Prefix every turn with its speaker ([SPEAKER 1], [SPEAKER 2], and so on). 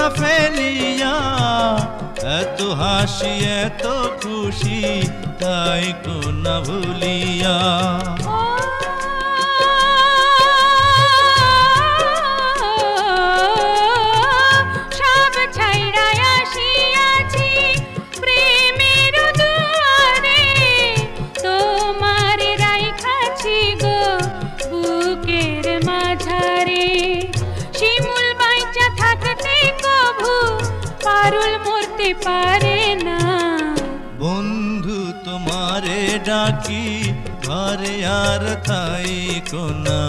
[SPEAKER 1] না ফেলিয়া, এত হাসি এত খুশি তাই কোনা ভুলিয়া।
[SPEAKER 2] সব ছাইড়া আসিয়াছি প্রেমের দুয়ারে, তোমার রাইখাছি গো বুকের মাঝারে। শিমুল বাইচা থাকতে কভু পারুল মরতে পারে না।
[SPEAKER 1] বন্ধু তোমারে ডাকি ঘরে আর থাই কোনা,